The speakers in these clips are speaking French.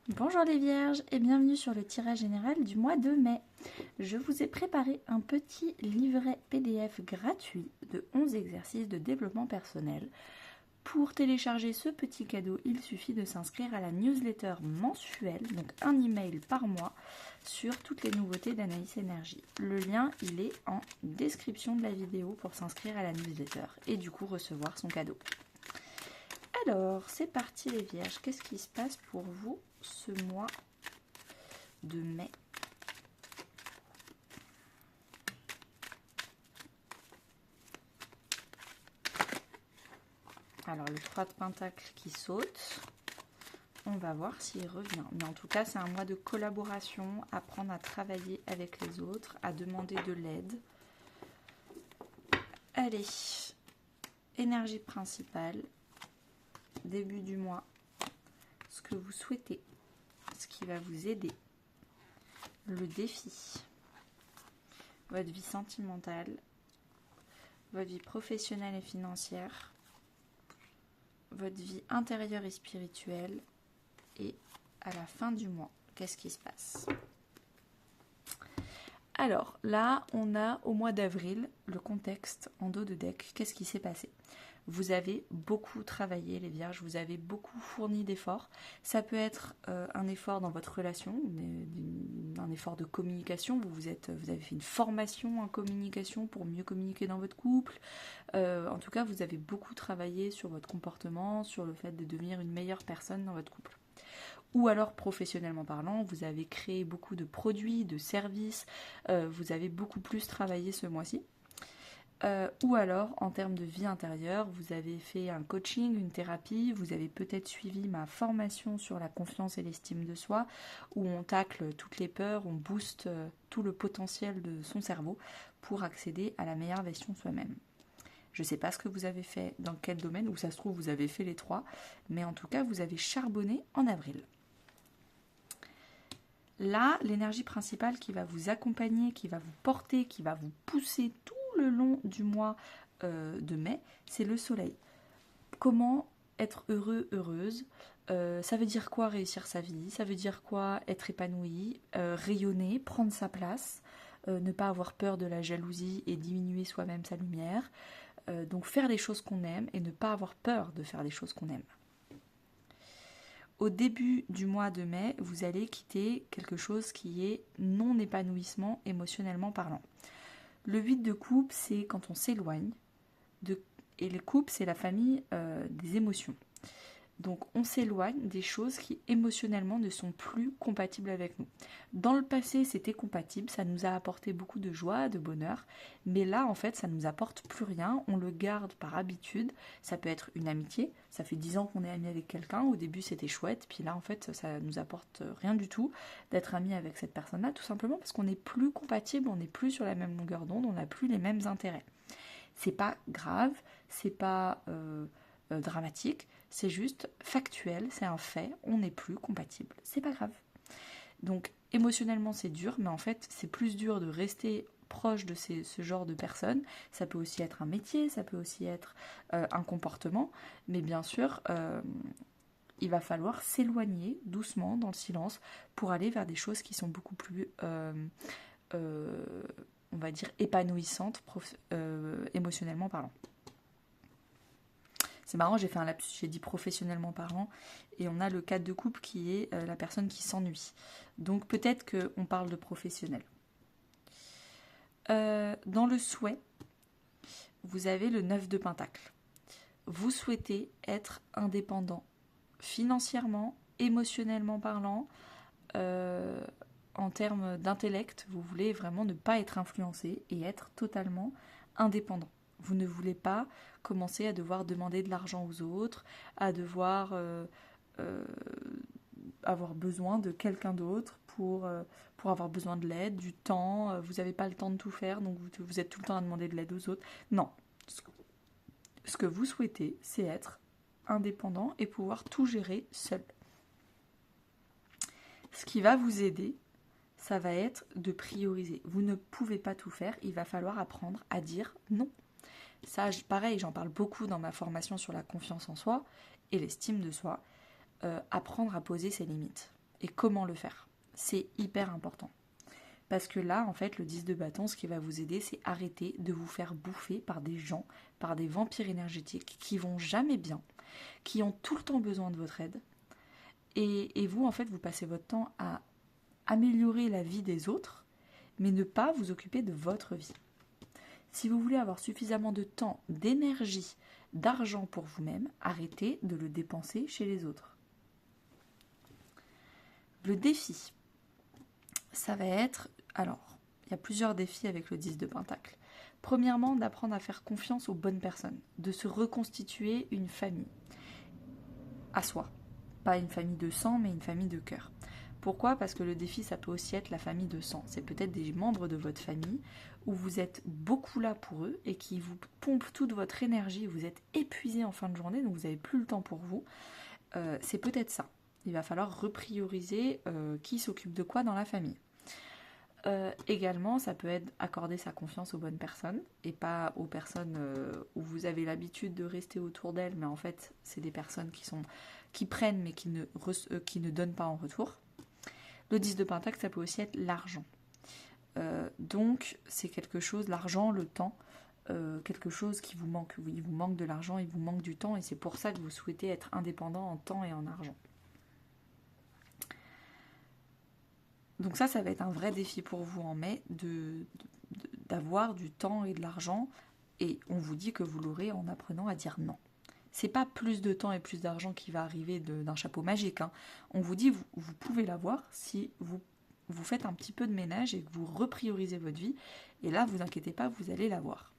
Bonjour les vierges et bienvenue sur le tirage général du mois de mai. Je vous ai préparé un petit livret PDF gratuit de 11 exercices de développement personnel. Pour télécharger ce petit cadeau, il suffit de s'inscrire à la newsletter mensuelle, donc un email par mois, sur toutes les nouveautés d'Anaïs Énergie. Le lien, il est en description de la vidéo pour s'inscrire à la newsletter et du coup recevoir son cadeau. Alors, c'est parti les vierges, qu'est-ce qui se passe pour vous ce mois de mai? Alors, le 3 de Pentacle qui saute, on va voir s'il revient. Mais en tout cas, c'est un mois de collaboration, apprendre à travailler avec les autres, à demander de l'aide. Allez, énergie principale, début du mois, ce que vous souhaitez, ce qui va vous aider, le défi, votre vie sentimentale, votre vie professionnelle et financière, votre vie intérieure et spirituelle, et à la fin du mois, qu'est-ce qui se passe? Alors là, on a au mois d'avril le contexte en dos de deck. Qu'est-ce qui s'est passé? Vous avez beaucoup travaillé les vierges, vous avez beaucoup fourni d'efforts. Ça peut être un effort dans votre relation, un effort de communication. Vous avez fait une formation en communication pour mieux communiquer dans votre couple. En tout cas, vous avez beaucoup travaillé sur votre comportement, sur le fait de devenir une meilleure personne dans votre couple. Ou alors professionnellement parlant, vous avez créé beaucoup de produits, de services, vous avez beaucoup plus travaillé ce mois-ci. Ou alors, en termes de vie intérieure, vous avez fait un coaching, une thérapie, vous avez peut-être suivi ma formation sur la confiance et l'estime de soi, où on tacle toutes les peurs, on booste tout le potentiel de son cerveau pour accéder à la meilleure version de soi-même. Je ne sais pas ce que vous avez fait, dans quel domaine, ou ça se trouve vous avez fait les trois, mais en tout cas vous avez charbonné en avril. Là, l'énergie principale qui va vous accompagner, qui va vous porter, qui va vous pousser tout le long du mois de mai, c'est le soleil. Comment être heureux, heureuse? Ça veut dire quoi réussir sa vie? Ça veut dire quoi être épanoui, rayonner, prendre sa place, ne pas avoir peur de la jalousie et diminuer soi-même sa lumière. Donc faire des choses qu'on aime et ne pas avoir peur de faire des choses qu'on aime. Au début du mois de mai, vous allez quitter quelque chose qui est non-épanouissement émotionnellement parlant. Le 8 de coupe, c'est quand on s'éloigne. Et le couple, c'est la famille des émotions. Donc on s'éloigne des choses qui émotionnellement ne sont plus compatibles avec nous. Dans le passé, c'était compatible, ça nous a apporté beaucoup de joie, de bonheur, mais là en fait ça ne nous apporte plus rien, on le garde par habitude. Ça peut être une amitié, ça fait 10 ans qu'on est amis avec quelqu'un, au début c'était chouette, puis là en fait ça nous apporte rien du tout d'être amis avec cette personne-là, tout simplement parce qu'on n'est plus compatible, on n'est plus sur la même longueur d'onde, on n'a plus les mêmes intérêts. C'est pas grave, c'est pas dramatique, c'est juste factuel, c'est un fait, on n'est plus compatible, c'est pas grave. Donc émotionnellement c'est dur, mais en fait c'est plus dur de rester proche de ce genre de personnes. Ça peut aussi être un métier, ça peut aussi être un comportement, mais bien sûr il va falloir s'éloigner doucement dans le silence pour aller vers des choses qui sont beaucoup plus on va dire épanouissantes émotionnellement parlant. C'est marrant, j'ai fait un lapsus, j'ai dit professionnellement parlant, et on a le 4 de coupe qui est la personne qui s'ennuie. Donc peut-être qu'on parle de professionnel. Dans le souhait, vous avez le 9 de pentacle. Vous souhaitez être indépendant financièrement, émotionnellement parlant, en termes d'intellect, vous voulez vraiment ne pas être influencé et être totalement indépendant. Vous ne voulez pas commencer à devoir demander de l'argent aux autres, à devoir avoir besoin de quelqu'un d'autre pour avoir besoin de l'aide, du temps. Vous n'avez pas le temps de tout faire, donc vous êtes tout le temps à demander de l'aide aux autres. Non. Ce que vous souhaitez, c'est être indépendant et pouvoir tout gérer seul. Ce qui va vous aider, ça va être de prioriser. Vous ne pouvez pas tout faire, il va falloir apprendre à dire non. Ça, pareil, j'en parle beaucoup dans ma formation sur la confiance en soi et l'estime de soi. Apprendre à poser ses limites. et comment le faire. C'est hyper important. Parce que là, en fait, le 10 de bâton, ce qui va vous aider, c'est arrêter de vous faire bouffer par des gens, par des vampires énergétiques qui vont jamais bien, qui ont tout le temps besoin de votre aide. Et vous, en fait, vous passez votre temps à améliorer la vie des autres, mais ne pas vous occuper de votre vie. Si vous voulez avoir suffisamment de temps, d'énergie, d'argent pour vous-même, arrêtez de le dépenser chez les autres. Le défi, ça va être... Alors, il y a plusieurs défis avec le 10 de Pentacle. Premièrement, d'apprendre à faire confiance aux bonnes personnes, de se reconstituer une famille à soi. Pas une famille de sang, mais une famille de cœur. Pourquoi ? Parce que le défi, ça peut aussi être la famille de sang. C'est peut-être des membres de votre famille où vous êtes beaucoup là pour eux et qui vous pompent toute votre énergie. Vous êtes épuisé en fin de journée, donc vous n'avez plus le temps pour vous. C'est peut-être ça. Il va falloir reprioriser qui s'occupe de quoi dans la famille. Également, ça peut être accorder sa confiance aux bonnes personnes et pas aux personnes où vous avez l'habitude de rester autour d'elles, mais en fait, c'est des personnes qui prennent mais qui ne donnent pas en retour. Le 10 de Pentacle, ça peut aussi être l'argent. Donc, c'est quelque chose, l'argent, le temps, quelque chose qui vous manque. Il vous manque de l'argent, il vous manque du temps, et c'est pour ça que vous souhaitez être indépendant en temps et en argent. Donc ça va être un vrai défi pour vous en mai, d'avoir du temps et de l'argent, et on vous dit que vous l'aurez en apprenant à dire non. C'est pas plus de temps et plus d'argent qui va arriver d'un chapeau magique. Hein. On vous dit vous pouvez l'avoir si vous faites un petit peu de ménage et que vous repriorisez votre vie. Et là, vous inquiétez pas, vous allez l'avoir.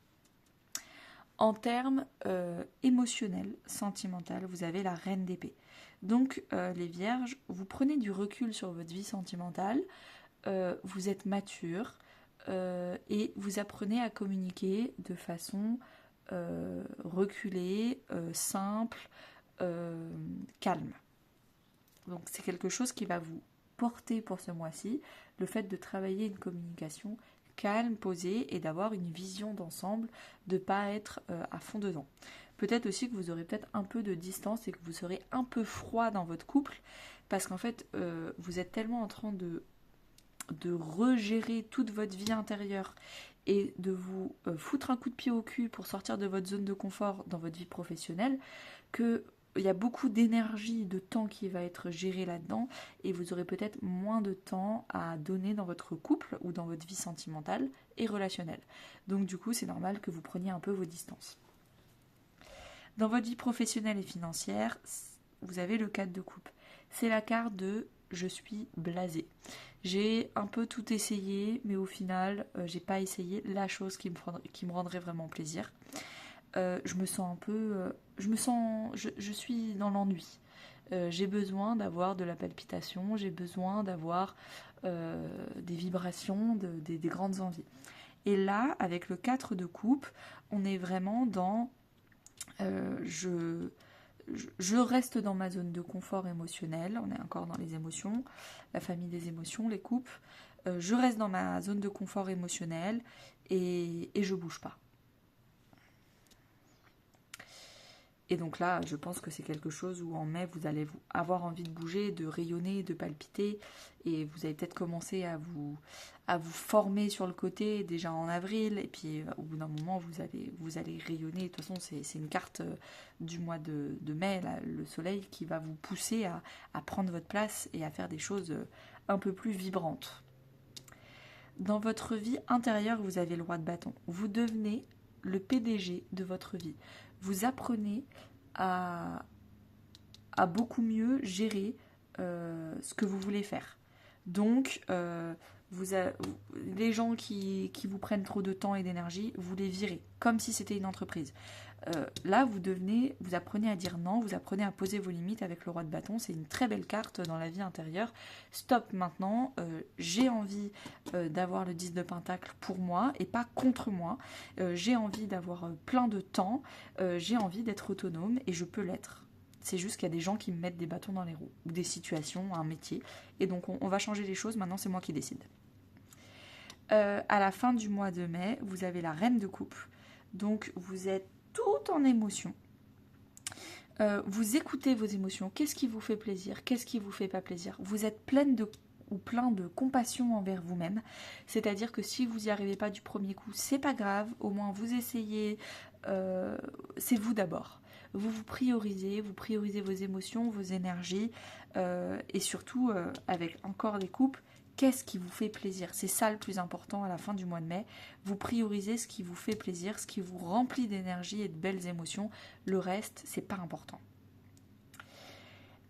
En termes émotionnels, sentimental, vous avez la reine d'épée. Donc, les vierges, vous prenez du recul sur votre vie sentimentale, vous êtes mature et vous apprenez à communiquer de façon reculée, simple, calme. Donc, c'est quelque chose qui va vous porter pour ce mois-ci, le fait de travailler une communication calme, posée et d'avoir une vision d'ensemble, de ne pas être à fond dedans. Peut-être aussi que vous aurez peut-être un peu de distance et que vous serez un peu froid dans votre couple parce qu'en fait vous êtes tellement en train de regérer toute votre vie intérieure et de vous foutre un coup de pied au cul pour sortir de votre zone de confort dans votre vie professionnelle que il y a beaucoup d'énergie, de temps qui va être géré là-dedans et vous aurez peut-être moins de temps à donner dans votre couple ou dans votre vie sentimentale et relationnelle. Donc du coup, c'est normal que vous preniez un peu vos distances. Dans votre vie professionnelle et financière, vous avez le 4 de coupe. C'est la carte de « je suis blasée ». J'ai un peu tout essayé, mais au final, j'ai pas essayé la chose qui me rendrait vraiment plaisir. Je me sens un peu... je suis dans l'ennui. J'ai besoin d'avoir de la palpitation, j'ai besoin d'avoir des vibrations, des grandes envies. Et là, avec le 4 de coupe, on est vraiment dans... je reste dans ma zone de confort émotionnel, on est encore dans les émotions, la famille des émotions, les coupes. Je reste dans ma zone de confort émotionnel et je bouge pas. Et donc là, je pense que c'est quelque chose où en mai, vous allez avoir envie de bouger, de rayonner, de palpiter. Et vous allez peut-être commencer à vous former sur le côté déjà en avril. Et puis au bout d'un moment, vous allez rayonner. De toute façon, c'est une carte du mois de mai, là, le soleil, qui va vous pousser à prendre votre place et à faire des choses un peu plus vibrantes. Dans votre vie intérieure, vous avez le roi de bâton. Vous devenez le PDG de votre vie. Vous apprenez à beaucoup mieux gérer ce que vous voulez faire. Donc, les gens qui vous prennent trop de temps et d'énergie, vous les virez, comme si c'était une entreprise. Là, vous apprenez à dire non, vous apprenez à poser vos limites avec le roi de bâton. C'est une très belle carte dans la vie intérieure. Stop maintenant, j'ai envie d'avoir le 10 de pentacle pour moi et pas contre moi. J'ai envie d'avoir plein de temps, j'ai envie d'être autonome et je peux l'être. C'est juste qu'il y a des gens qui me mettent des bâtons dans les roues, ou des situations, un métier. Et donc on va changer les choses, maintenant c'est moi qui décide. À la fin du mois de mai, vous avez la reine de coupe. Donc vous êtes tout en émotion. Vous écoutez vos émotions. Qu'est-ce qui vous fait plaisir? Qu'est-ce qui vous fait pas plaisir? Vous êtes pleine de ou plein de compassion envers vous-même. C'est-à-dire que si vous n'y arrivez pas du premier coup, c'est pas grave. Au moins vous essayez. C'est vous d'abord. Vous priorisez vos émotions, vos énergies. Et surtout, avec encore des couples, qu'est-ce qui vous fait plaisir? C'est ça le plus important à la fin du mois de mai. Vous priorisez ce qui vous fait plaisir, ce qui vous remplit d'énergie et de belles émotions. Le reste, c'est pas important.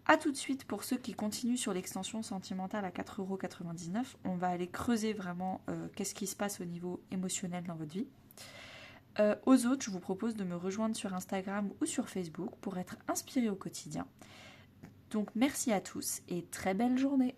A tout de suite pour ceux qui continuent sur l'extension sentimentale à 4,99 €. On va aller creuser vraiment qu'est-ce qui se passe au niveau émotionnel dans votre vie. Aux autres, je vous propose de me rejoindre sur Instagram ou sur Facebook pour être inspiré au quotidien. Donc merci à tous et très belle journée.